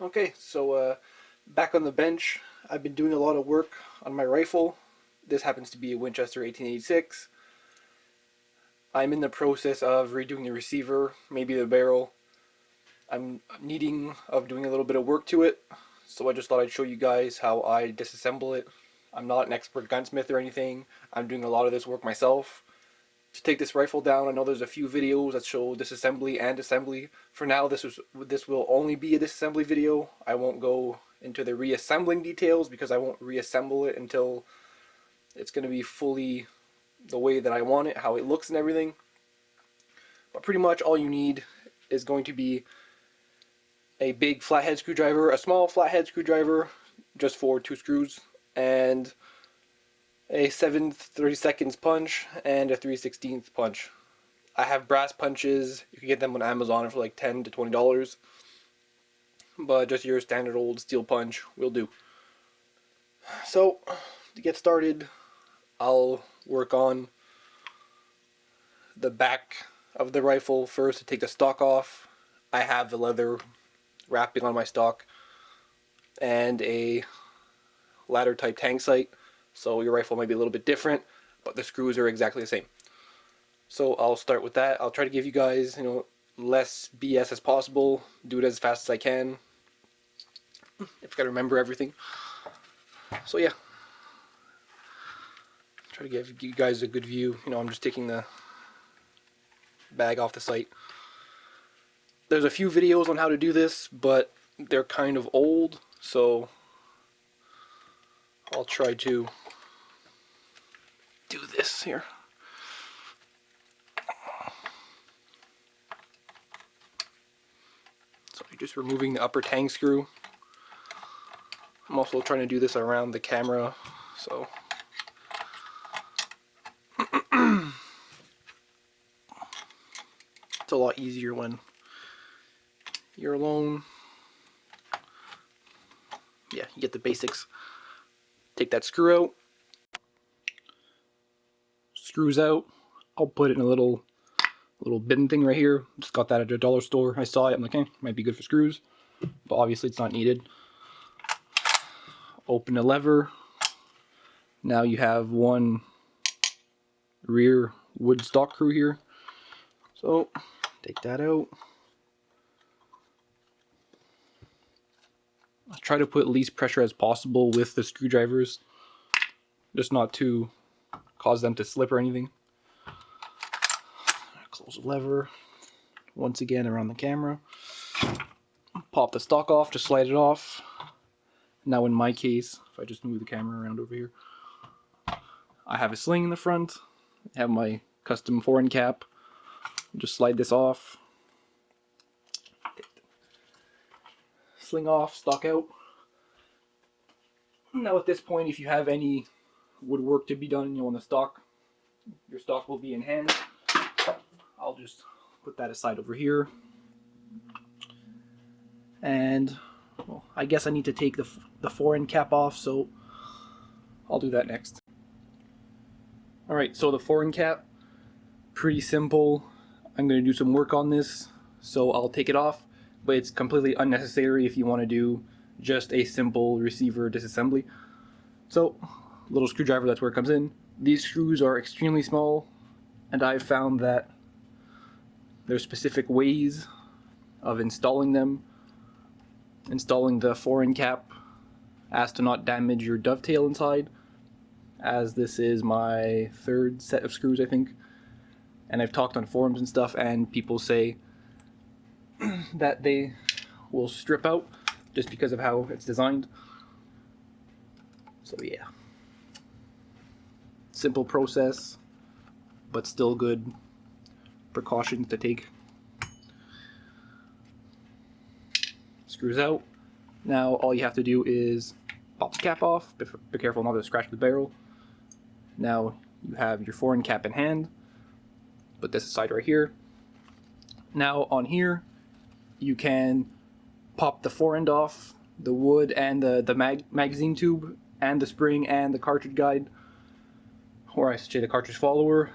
Okay, so back on the bench, I've been doing a lot of work on my rifle. This happens to be a Winchester 1886. I'm in the process of redoing the receiver, maybe the barrel. I'm needing of doing a little bit of work to it, so I just thought I'd show you guys how I disassemble it. I'm not an expert gunsmith or anything. I'm doing a lot of this work myself. To take this rifle down, I know there's a few videos that show disassembly and assembly. For now, this will only be a disassembly video. I won't go into the reassembling details because I won't reassemble it until it's going to be fully the way that I want it, how it looks and everything. But pretty much all you need is going to be a big flathead screwdriver, a small flathead screwdriver, just for 2 screws, and a 7/32 punch and a 3/16 punch. I have brass punches. You can get them on Amazon for like $10 to $20, but just your standard old steel punch will do. So to get started, I'll work on the back of the rifle first to take the stock off. I have the leather wrapping on my stock and a ladder type tang sight, so your rifle might be a little bit different, but the screws are exactly the same. So I'll start with that. I'll try to give you guys, less BS as possible. Do it as fast as I can. If I gotta remember everything. So yeah, try to give you guys a good view. I'm just taking the bag off the sight. There's a few videos on how to do this, but they're kind of old, so I'll try to do this here. So you're just removing the upper tang screw. I'm also trying to do this around the camera, so it's a lot easier when you're alone. Yeah, you get the basics. Take that screw out. Screws out. I'll put it in a little bin thing right here. Just got that at a dollar store. I saw it. I'm like, might be good for screws, but obviously it's not needed. Open the lever. Now you have one rear wood stock screw here. So take that out. I'll try to put least pressure as possible with the screwdrivers, just not to cause them to slip or anything. Close the lever once again around the camera. Pop the stock off, just slide it off. Now in my case, if I just move the camera around over here, I have a sling in the front. I have my custom Forend cap. Just slide this off. Sling off, stock out. Now at this point, if you have any woodwork to be done, on the stock, your stock will be in hand. I'll just put that aside over here. And well, I guess I need to take the Forend cap off, so I'll do that next. Alright, so the Forend cap, pretty simple. I'm going to do some work on this, so I'll take it off, but it's completely unnecessary if you want to do just a simple receiver disassembly. So, little screwdriver, that's where it comes in. These screws are extremely small, and I've found that there's specific ways of installing them. Installing the Forend cap as to not damage your dovetail inside, as this is my 3rd set of screws, I think. And I've talked on forums and stuff, and people say that they will strip out just because of how it's designed. So yeah, simple process, but still good precautions to take. Screws out. Now all you have to do is pop the cap off. Be careful not to scratch the barrel. Now you have your Forend cap in hand. Put this aside right here. Now on here you can pop the Forend off, the wood and the magazine tube and the spring and the cartridge guide, or I should say the cartridge follower,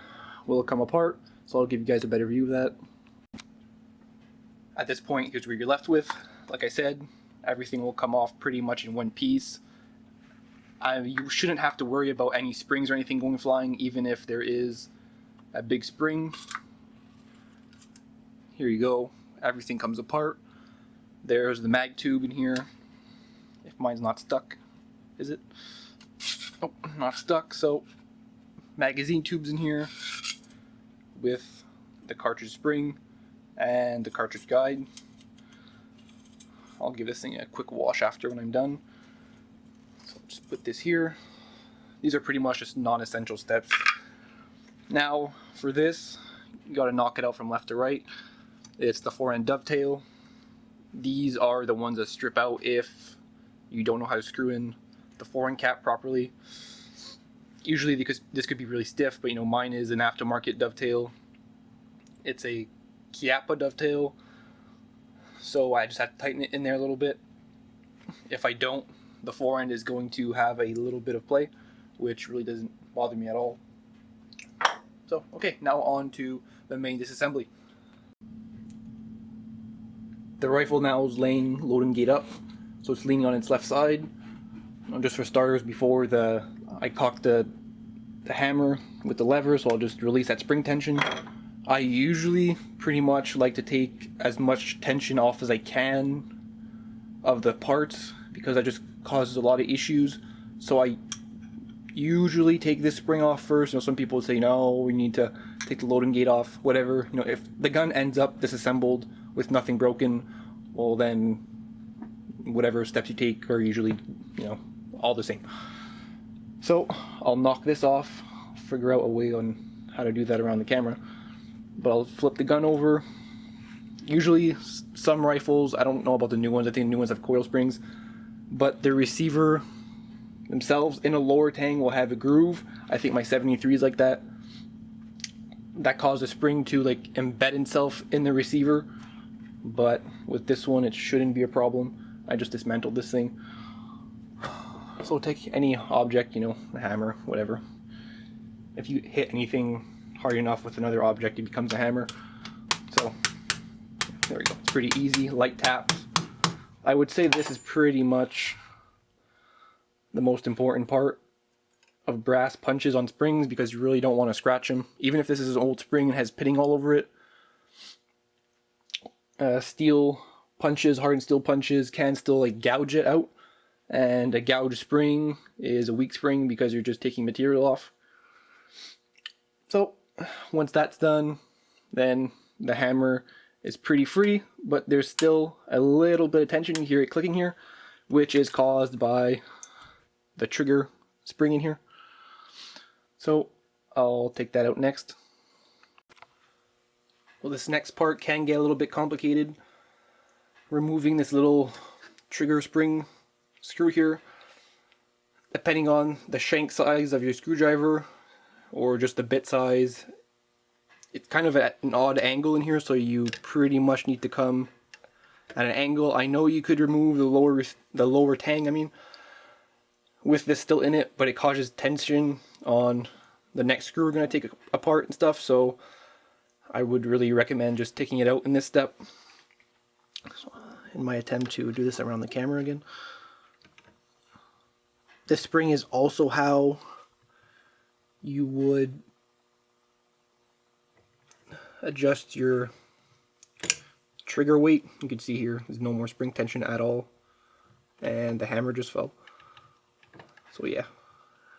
will come apart. So I'll give you guys a better view of that. At this point, here's what you're left with. Like I said, everything will come off pretty much in one piece. You shouldn't have to worry about any springs or anything going flying, even if there is a big spring. Here you go, everything comes apart. There's the mag tube in here, if mine's not stuck. Is it? Oh, not stuck. So magazine tubes in here with the cartridge spring and the cartridge guide. I'll give this thing a quick wash after when I'm done. So I'll just put this here. These are pretty much just non-essential steps. Now for this, you gotta knock it out from left to right. It's the Forend dovetail. These are the ones that strip out if you don't know how to screw in the Forend cap properly. Usually because this could be really stiff, but you know, mine is an aftermarket dovetail. It's a Chiappa dovetail, so I just have to tighten it in there a little bit. If I don't, the Forend is going to have a little bit of play, which really doesn't bother me at all. So, okay, now on to the main disassembly. The rifle now is laying loading gate up, so it's leaning on its left side. Just for starters, before I cock the hammer with the lever, so I'll just release that spring tension. I usually pretty much like to take as much tension off as I can of the parts, because that just causes a lot of issues. So I usually take this spring off first. You know, some people would say, no, we need to take the loading gate off, whatever. You know, if the gun ends up disassembled with nothing broken, well then whatever steps you take are usually, you know, all the same. So I'll knock this off, figure out a way on how to do that around the camera. But I'll flip the gun over. Usually some rifles, I don't know about the new ones, I think the new ones have coil springs, but the receiver themselves in a lower tang will have a groove. I think my 73 is like that. That caused the spring to like embed itself in the receiver, but with this one it shouldn't be a problem. I just dismantled this thing. So take any object, you know, a hammer, whatever. If you hit anything hard enough with another object, it becomes a hammer. So there we go. It's pretty easy, light taps. I would say this is pretty much the most important part of brass punches on springs, because you really don't want to scratch them. Even if this is an old spring and has pitting all over it, steel punches, hardened steel punches can still like gouge it out. And a gouged spring is a weak spring because you're just taking material off. So once that's done, then the hammer is pretty free, but there's still a little bit of tension. You hear it clicking here, which is caused by the trigger spring in here. So I'll take that out next. Well, this next part can get a little bit complicated. Removing this little trigger spring screw here, depending on the shank size of your screwdriver or just the bit size, it's kind of at an odd angle in here, so you pretty much need to come at an angle. I know you could remove the lower tang, with this still in it, but it causes tension on the next screw we're going to take apart and stuff, so I would really recommend just taking it out in this step. So, in my attempt to do this around the camera again. This spring is also how you would adjust your trigger weight. You can see here there's no more spring tension at all, and the hammer just fell. So yeah,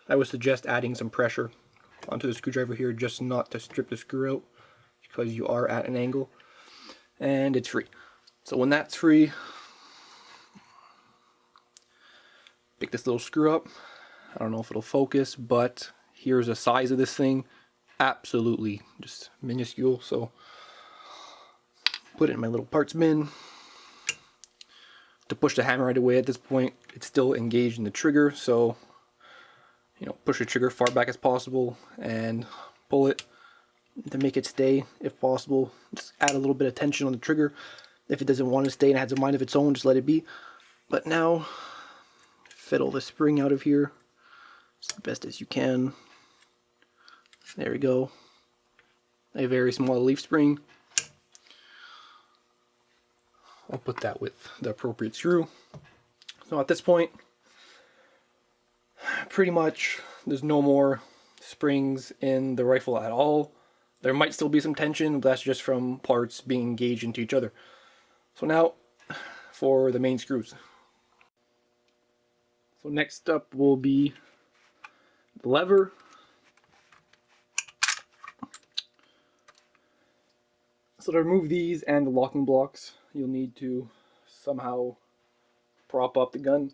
I would suggest adding some pressure onto the screwdriver here, just not to strip the screw out, because you are at an angle, and it's free. So when that's free, pick this little screw up. I don't know if it'll focus, but here's the size of this thing. Absolutely just minuscule. So put it in my little parts bin. To push the hammer right away at this point, it's still engaged in the trigger, so you know, push the trigger far back as possible and pull it to make it stay if possible. Just add a little bit of tension on the trigger. If it doesn't want to stay and has a mind of its own, just let it be. But now, fiddle the spring out of here as best as you can. There we go. A very small leaf spring. I'll put that with the appropriate screw. So at this point, pretty much there's no more springs in the rifle at all. There might still be some tension, but that's just from parts being engaged into each other. So now for the main screws. So next up will be the lever. So to remove these and the locking blocks, you'll need to somehow prop up the gun.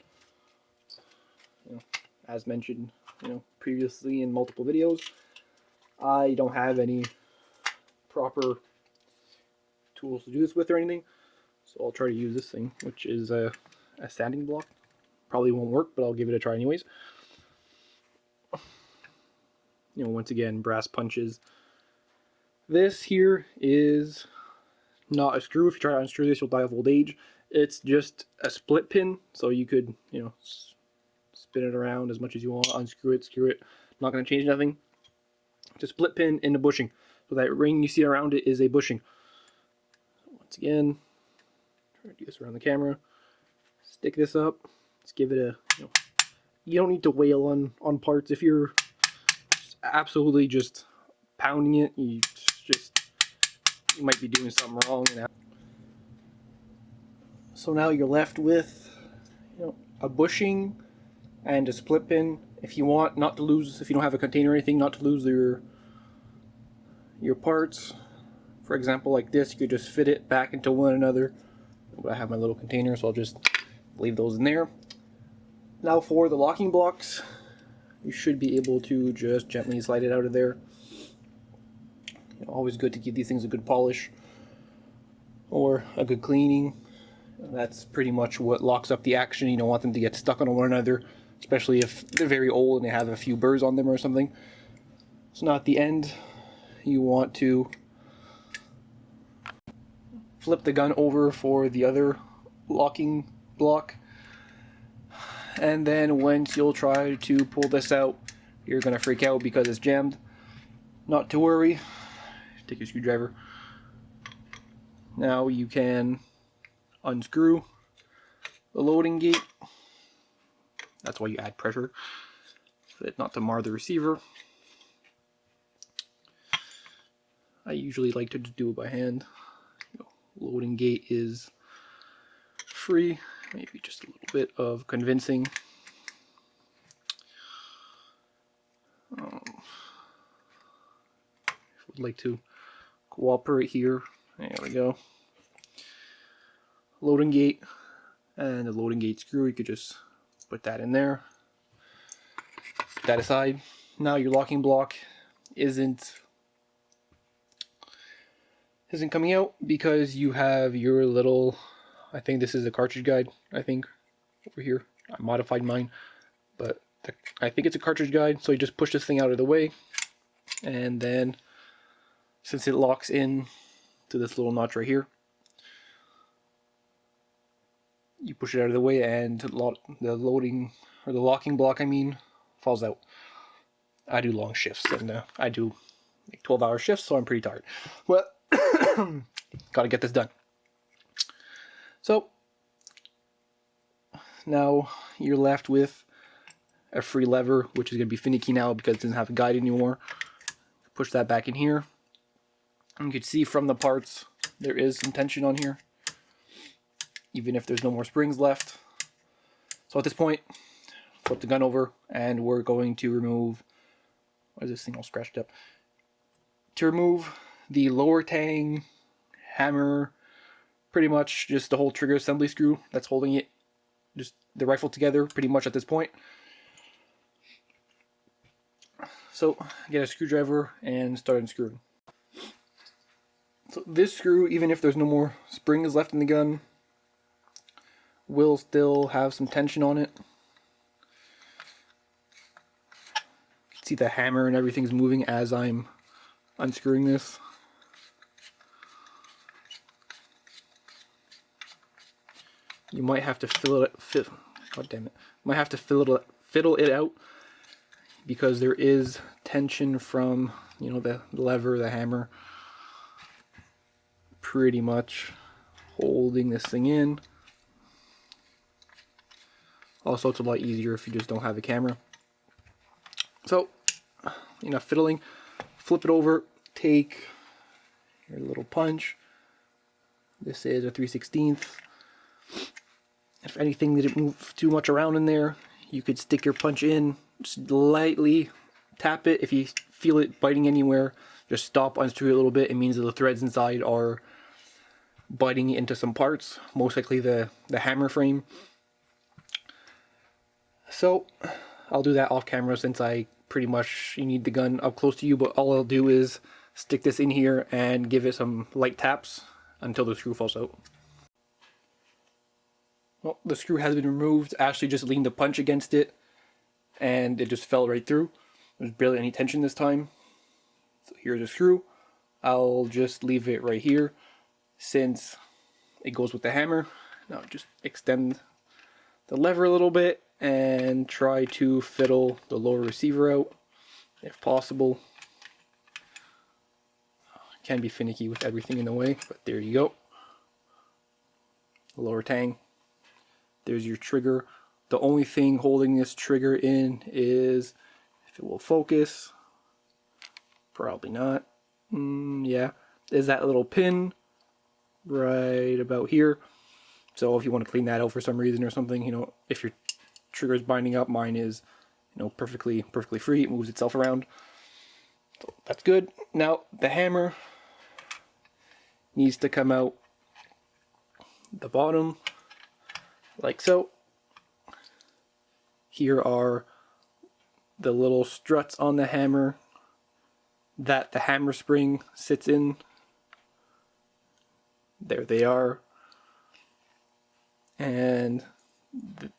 As mentioned, previously in multiple videos, I don't have any proper tools to do this with or anything, so I'll try to use this thing, which is a sanding block. Probably won't work, but I'll give it a try anyways. Once again, brass punches. This here is not a screw. If you try to unscrew this, you'll die of old age. It's just a split pin, so you could, spin it around as much as you want, unscrew it, screw it. Not going to change nothing. It's a split pin in the bushing. So that ring you see around it is a bushing. So once again, try to do this around the camera. Stick this up. Let's give it a, you don't need to wail on parts. If you're absolutely just pounding it, you might be doing something wrong. So now you're left with, a bushing and a split pin. If you want not to lose, if you don't have a container or anything, not to lose your parts, for example like this, you could just fit it back into one another. But I have my little container, so I'll just leave those in there. Now for the locking blocks, you should be able to just gently slide it out of there. Always good to give these things a good polish or a good cleaning. That's pretty much what locks up the action. You don't want them to get stuck on one another, especially if they're very old and they have a few burrs on them or something. So now at the end, you want to flip the gun over for the other locking block. And then once you'll try to pull this out, you're going to freak out because it's jammed. Not to worry. Take your screwdriver. Now you can unscrew the loading gate. That's why you add pressure, for it not to mar the receiver. I usually like to just do it by hand. Loading gate is free. Maybe just a little bit of convincing. If you would like to cooperate here, there we go. Loading gate and the loading gate screw, you could just put that in there. Put that aside. Now your locking block isn't coming out because you have your little, I think this is a cartridge guide, I think, over here. I modified mine, but I think it's a cartridge guide, so you just push this thing out of the way, and then since it locks in to this little notch right here, you push it out of the way and the loading, or the locking block I mean, falls out. I do long shifts, and I do like 12-hour shifts, so I'm pretty tired. Well, gotta get this done. So now you're left with a free lever, which is going to be finicky now because it doesn't have a guide anymore. Push that back in here. And you can see from the parts there is some tension on here, even if there's no more springs left. So at this point, flip the gun over and we're going to remove, why is this thing all scratched up? To remove the lower tang, hammer, pretty much just the whole trigger assembly screw that's holding it, just the rifle together pretty much at this point. So get a screwdriver and start unscrewing. So this screw, even if there's no more springs left in the gun, will still have some tension on it. You can see the hammer and everything's moving as I'm unscrewing this. You might have to fiddle it out because there is tension from, the lever, the hammer, pretty much holding this thing in. Also, it's a lot easier if you just don't have a camera. So, enough fiddling. Flip it over, take your little punch. This is a 3/16. If anything didn't move too much around in there, you could stick your punch in, just lightly tap it. If you feel it biting anywhere, just stop, unscrew it a little bit. It means that the threads inside are biting into some parts, most likely the hammer frame. So I'll do that off camera since I pretty much, you need the gun up close to you, but all I'll do is stick this in here and give it some light taps until the screw falls out. Well, the screw has been removed. Ashley just leaned the punch against it and it just fell right through. There's barely any tension this time. So here's the screw. I'll just leave it right here since it goes with the hammer. Now just extend the lever a little bit and try to fiddle the lower receiver out if possible. Can be finicky with everything in the way, but there you go. Lower tang. There's your trigger. The only thing holding this trigger in is, if it will focus, probably not. Yeah, is that little pin right about here. So if you want to clean that out for some reason or something, you know, if your trigger is binding up, mine is, you know, perfectly free. It moves itself around. So that's good. Now the hammer needs to come out the bottom like so. Here are the little struts on the hammer that the hammer spring sits in. There they are. And the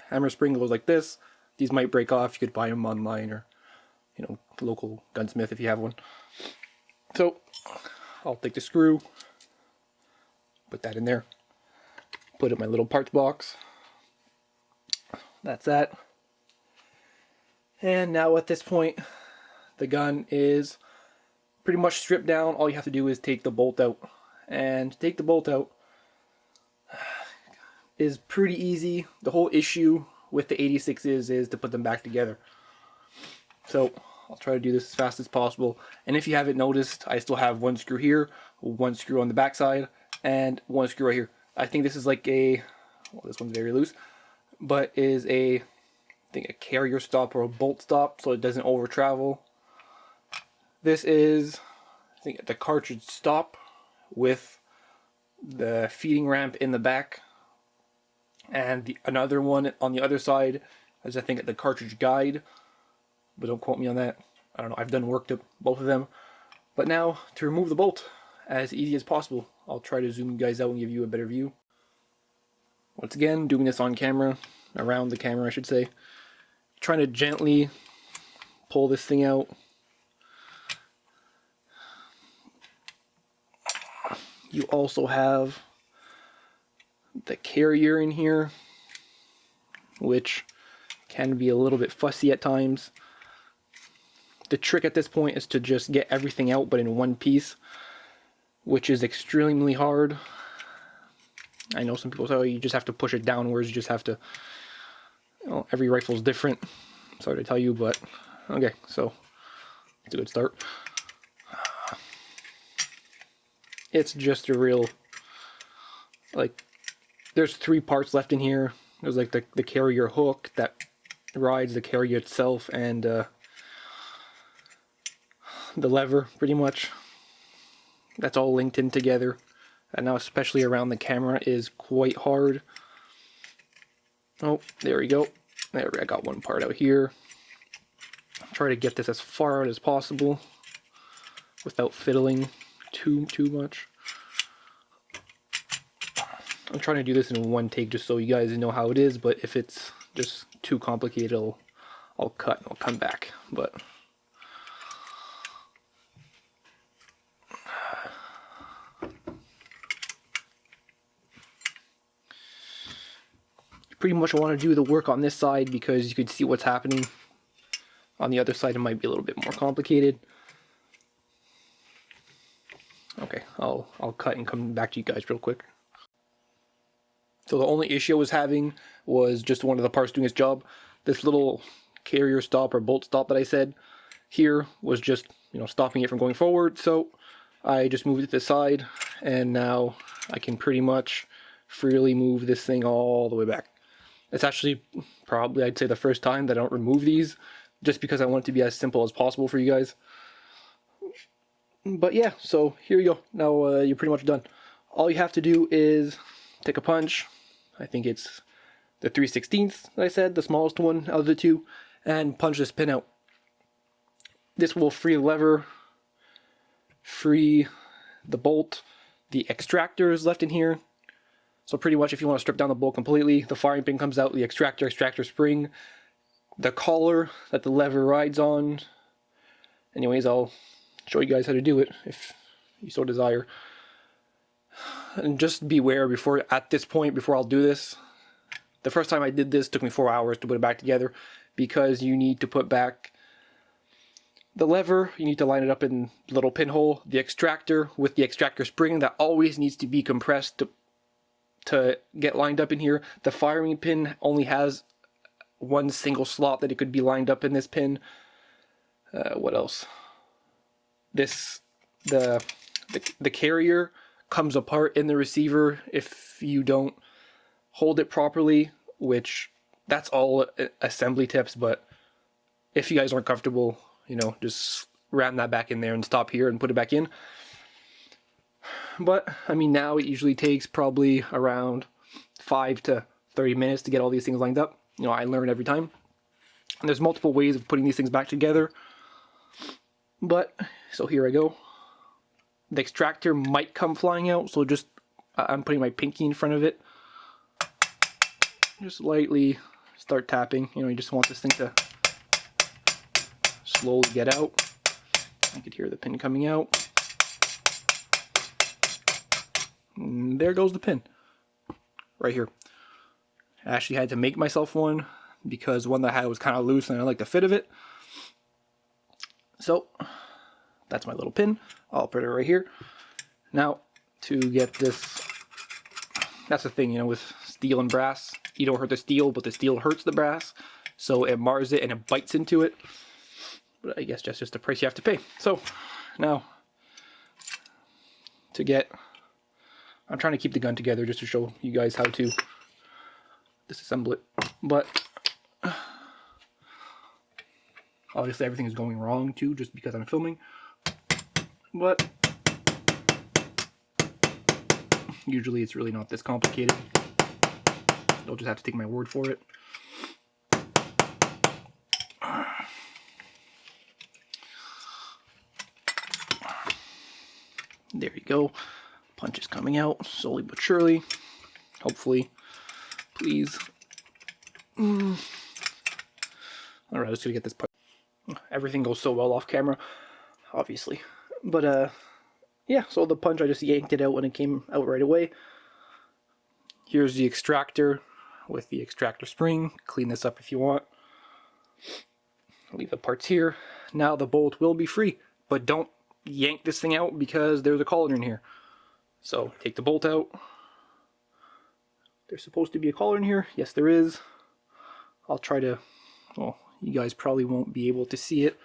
hammer spring goes like this. These might break off. You could buy them online or, you know, local gunsmith if you have one. So I'll take the screw, put that in there, put it in my little parts box. That's that. And now at this point, the gun is pretty much stripped down. All you have to do is take the bolt out. And to take the bolt out is pretty easy. The whole issue with the 86s is to put them back together. So I'll try to do this as fast as possible. And if you haven't noticed, I still have one screw here, one screw on the back side, and one screw right here. I think this is like a, well, this one's very loose, but is a, I think a carrier stop or a bolt stop, so it doesn't over travel. This is, I think, the cartridge stop with the feeding ramp in the back, and another one on the other side is, I think, the cartridge guide, but don't quote me on that. I don't know, I've done work to both of them. But now to remove the bolt as easy as possible. I'll try to zoom you guys out and give you a better view. Once again, doing this on camera, around the camera I should say. Trying to gently pull this thing out. You also have the carrier in here, which can be a little bit fussy at times. The trick at this point is to just get everything out but in one piece, which is extremely hard. I know some people say, oh, you just have to push it downwards, you just have to, you know, every rifle is different. Sorry to tell you, but okay, so it's a good start. It's just a real, like, there's 3 parts left in here. There's like the carrier hook that rides the carrier itself, and the lever, pretty much. That's all linked in together. And now especially around the camera is quite hard. Oh, there we go. There, I got one part out here. Try to get this as far out as possible without fiddling too much. I'm trying to do this in one take just so you guys know how it is, but if it's just too complicated, I'll cut and I'll come back. But you pretty much want to do the work on this side because you can see what's happening. On the other side it might be a little bit more complicated. Okay, I'll cut and come back to you guys real quick. So the only issue I was having was just one of the parts doing its job. This little carrier stop or bolt stop that I said here was just, you know, stopping it from going forward. So I just moved it to the side, and now I can pretty much freely move this thing all the way back. It's actually probably, I'd say, the first time that I don't remove these, just because I want it to be as simple as possible for you guys. But yeah, so here you go. Now you're pretty much done. All you have to do is take a punch. I think it's the 3/16 that I said, the smallest one out of the two, and punch this pin out. This will free the lever, free the bolt. The extractor is left in here. So pretty much if you want to strip down the bolt completely, the firing pin comes out, the extractor spring, the collar that the lever rides on. Anyways, I'll show you guys how to do it if you so desire. And just beware at this point, before I'll do this, the first time I did this took me 4 hours to put it back together, because you need to put back the lever, you need to line it up in the little pinhole, the extractor with the extractor spring that always needs to be compressed to get lined up in here. The firing pin only has one single slot that it could be lined up in this pin. What else? The carrier comes apart in the receiver if you don't hold it properly, which that's all assembly tips, but if you guys aren't comfortable, you know, just ram that back in there and stop here and put it back in. But I mean, now it usually takes probably around 5 to 30 minutes to get all these things lined up. You know, I learn every time. And there's multiple ways of putting these things back together. But, so here I go. The extractor might come flying out, so just, I'm putting my pinky in front of it. Just lightly start tapping. You know, you just want this thing to slowly get out. I could hear the pin coming out. And there goes the pin. Right here. I actually had to make myself one, because one that I had was kind of loose and I like the fit of it. So, that's my little pin. I'll put it right here. Now, to get this, that's the thing, you know, with steel and brass. You don't hurt the steel, but the steel hurts the brass. So it mars it and it bites into it. But I guess that's just the price you have to pay. So, now, I'm trying to keep the gun together just to show you guys how to disassemble it. But obviously everything is going wrong too, just because I'm filming. But usually it's really not this complicated. You'll just have to take my word for it. There you go. Punch is coming out slowly but surely. Hopefully. Please. Alright, let's just get this punch. Everything goes so well off camera, obviously. But yeah, so the punch, I just yanked it out when it came out right away. Here's the extractor with the extractor spring. Clean this up if you want. Leave the parts here. Now the bolt will be free, but don't yank this thing out because there's a collar in here. So take the bolt out. There's supposed to be a collar in here. Yes, there is. I'll try to, well, you guys probably won't be able to see it.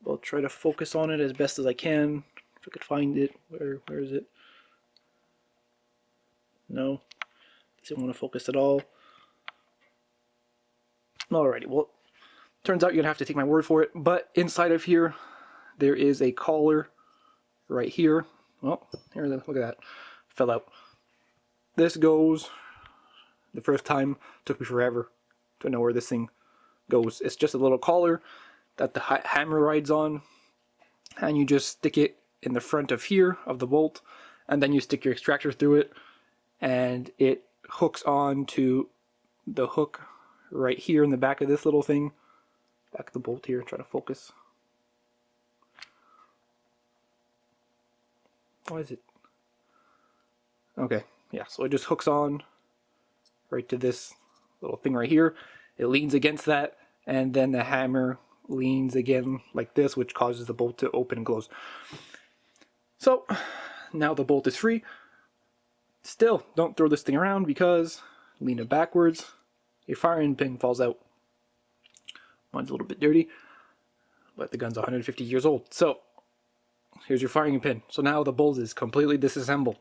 I'll try to focus on it as best as I can. If I could find it. Where is it? No. Doesn't want to focus at all. Alrighty, well, turns out you're going to have to take my word for it. But inside of here, there is a collar right here. Oh, here, look at that. Fell out. This goes, the first time, took me forever to know where this thing goes. It's just a little collar that the hammer rides on, and you just stick it in the front of here, of the bolt, and then you stick your extractor through it, and it hooks on to the hook right here in the back of this little thing. Back of the bolt here, try to focus. Why is it? Okay, yeah, so it just hooks on right to this little thing right here. It leans against that, and then the hammer leans again like this, which causes the bolt to open and close. So Now the bolt is free. Still, don't throw this thing around because lean it backwards, a firing pin falls out. Mine's a little bit dirty, but the gun's 150 years old. So here's your firing pin. So now the bolt is completely disassembled.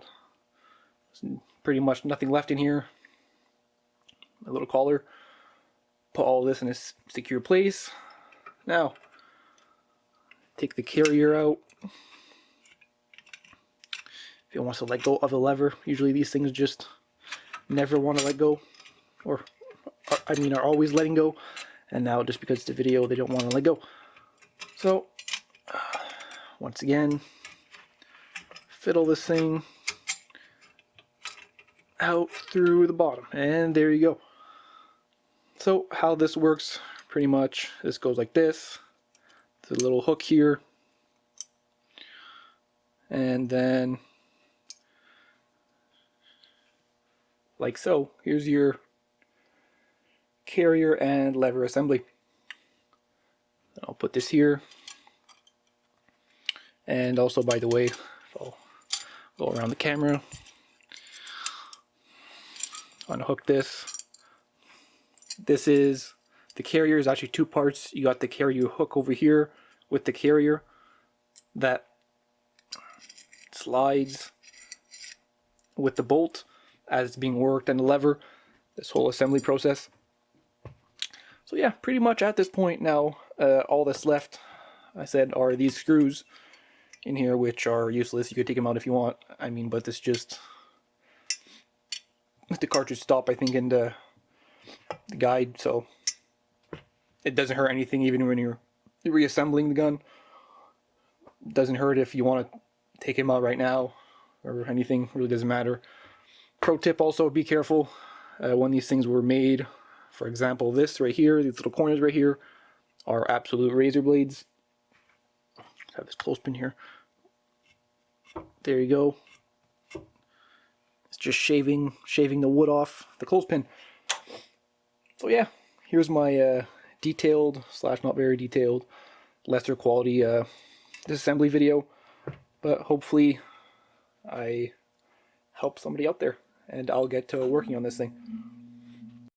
There's pretty much nothing left in here. A little collar. Put all this in a secure place. Now, take the carrier out. If you want to let go of the lever, usually these things just never want to let go, or are always letting go, and now just because it's a video they don't want to let go. So once again, fiddle this thing out through the bottom, and there you go. So how this works, pretty much this goes like this. There's a little hook here, and then like so. Here's your carrier and lever assembly. I'll put this here. And also, by the way, I'll go around the camera, unhook this. This is, the carrier is actually two parts. You got the carrier hook over here with the carrier that slides with the bolt as it's being worked, and the lever, this whole assembly process. So yeah, pretty much at this point now, all that's left, I said, are these screws in here, which are useless. You could take them out if you want. But this just, the cartridge stop, I think, in the guide, so it doesn't hurt anything even when you're reassembling the gun. It doesn't hurt if you want to take him out right now or anything. Really doesn't matter. Pro tip also, be careful when these things were made. For example, this right here, these little corners right here are absolute razor blades. Let's have this clothespin here. There you go. It's just shaving the wood off the clothespin. So yeah, here's my detailed / not very detailed, lesser quality disassembly video. But hopefully I help somebody out there, and I'll get to working on this thing.